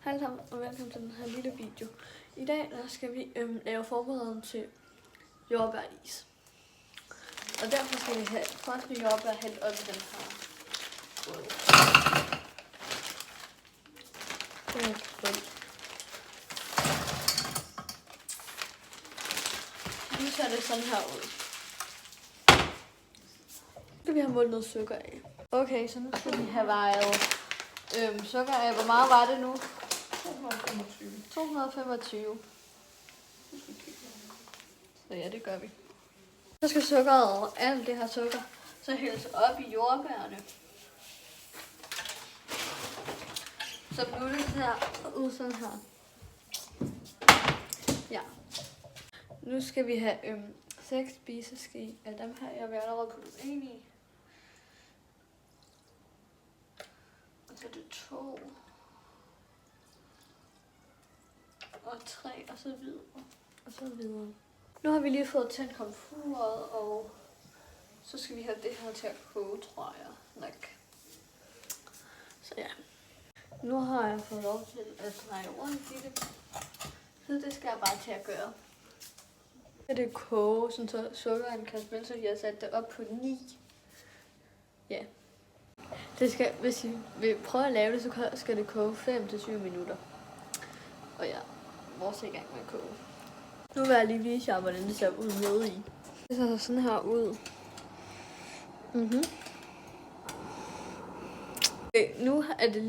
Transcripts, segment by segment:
Hej sammen og velkommen til den her lille video. I dag der skal vi lave forberedelse til jordbæris. Og derfor skal vi have først med jordbær hældt op i den her båd. Nu ser det sådan her ud. Så skal vi have målt noget sukker af. Okay, så nu skal vi have vejet sukker af. Hvor meget var det nu? 225. 225. Så ja, det gør vi. Så skal sukkeret, alt det her sukker, så hældes op i jordbærene. Så nu det ser ud sådan her. Ja. Nu skal vi have 6 spiseske af dem her. Jeg vil allerede putte en i. Og så er det 2. Og 3, og så videre. Og så videre. Nu har vi lige fået tændt komfuret, og så skal vi have det her til at koge, tror jeg nok. Så ja. Nu har jeg fået lov til at dreje rundt i det. Så det skal jeg bare til at gøre. Så det koge, så sukkeren kan smelte, så jeg har sat det op på 9. Ja. Det skal, hvis I vil prøve at lave det, så skal det koge 5-7 minutter. Og ja, vores er i gang med at koge. Nu vil jeg lige vise jer, hvordan det ser ud nede i. Det ser sådan her ud. Okay, nu er det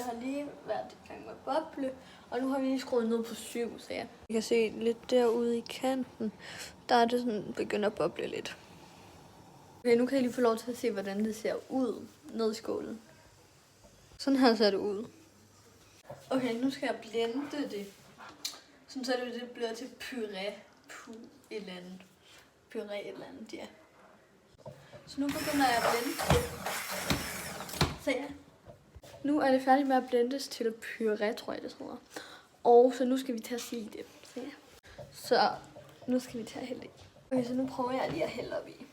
har lige været i gang med at boble, og nu har vi lige skruet ned på 7, så ja. I kan se lidt derude i kanten, der er det sådan begyndt at boble lidt. Okay, nu kan I lige få lov til at se, hvordan det ser ud ned i skålen. Sådan her ser det ud. Okay, nu skal jeg blende det. Sådan så det bliver til puré. Et eller andet, ja. Så nu begynder jeg at blende. Så ja. Nu er det færdigt med at blendes til puré, tror jeg det hedder. Og så nu skal vi til at sige det. Så ja. Så nu skal vi til at hælde i. Okay, så nu prøver jeg lige at hælde op i.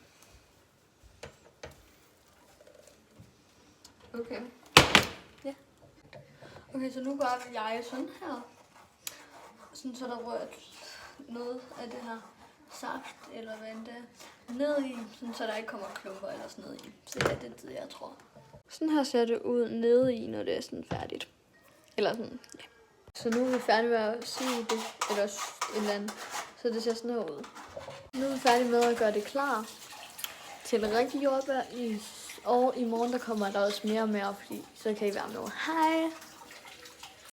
Okay. Ja. Okay, så nu gør jeg sådan her. Sådan så der rører noget af det her saft, eller hvad end det er, ned i, sådan så der ikke kommer klumper eller sådan noget i. Så ja, det er det, jeg tror. Sådan her ser det ud nede i, når det er sådan færdigt. Eller sådan, ja. Så nu er vi færdige med at sige det, eller et eller andet. Så det ser sådan her ud. Nu er vi færdige med at gøre det klar til en rigtig jordbær. Og i morgen der kommer der også mere og mere, fordi så kan I være med. Hej!